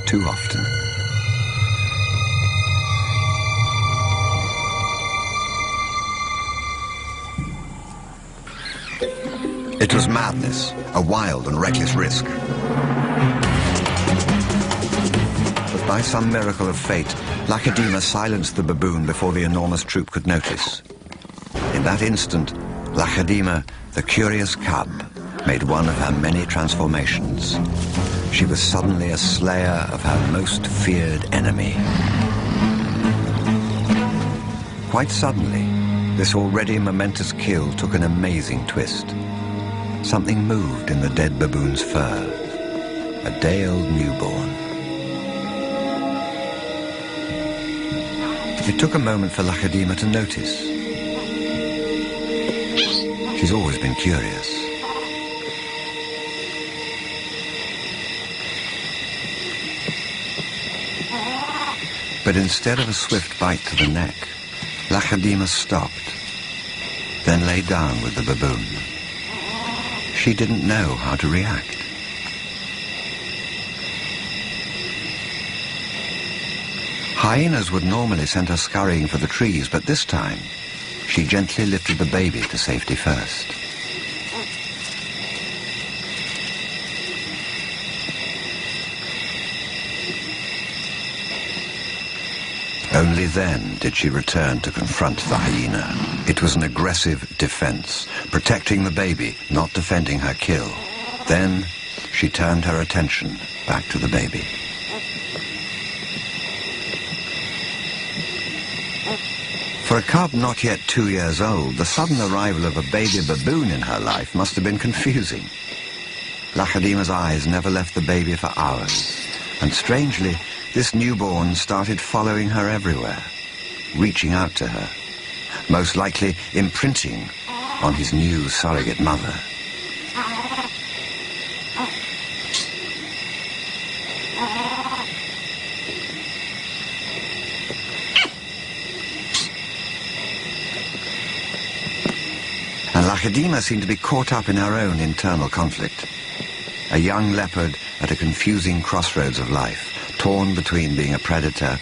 too often. It was madness, a wild and reckless risk. But by some miracle of fate, Lacedaemon silenced the baboon before the enormous troop could notice. In that instant, Lacedaemon, the curious cub, made one of her many transformations. She was suddenly a slayer of her most feared enemy. Quite suddenly, this already momentous kill took an amazing twist. Something moved in the dead baboon's fur. A day-old newborn. It took a moment for Lacedaemon to notice. She's always been curious. But instead of a swift bite to the neck, Lacedaemon stopped, then lay down with the baboon. She didn't know how to react. Hyenas would normally send her scurrying for the trees, but this time, she gently lifted the baby to safety first. Only then did she return to confront the hyena. It was an aggressive defense, protecting the baby, not defending her kill. Then she turned her attention back to the baby. For a cub not yet 2 years old, the sudden arrival of a baby baboon in her life must have been confusing. Lacedaemon's eyes never left the baby for hours, and strangely, this newborn started following her everywhere, reaching out to her, most likely imprinting on his new surrogate mother. And Lacedaemon seemed to be caught up in her own internal conflict. A young leopard at a confusing crossroads of life, torn between being a predator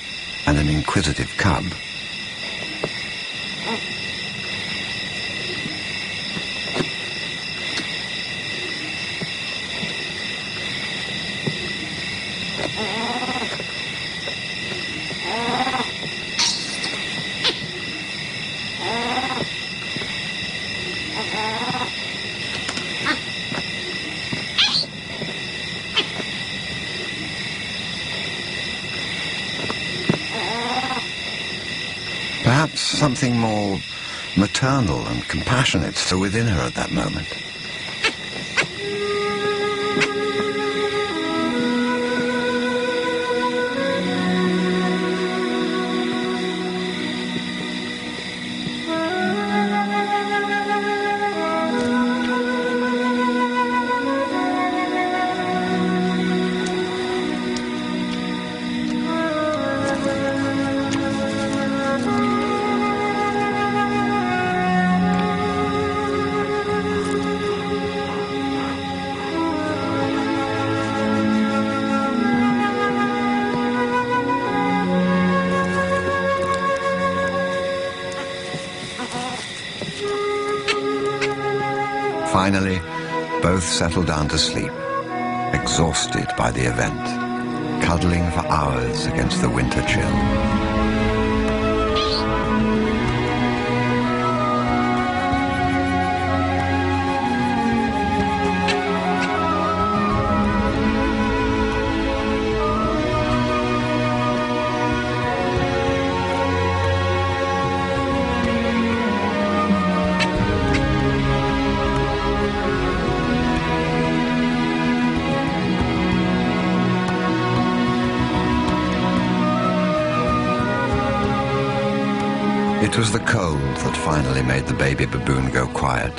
and an inquisitive cub. Perhaps something more maternal and compassionate still within her at that moment. Finally, both settled down to sleep, exhausted by the event, cuddling for hours against the winter chill. It was the cold that finally made the baby baboon go quiet.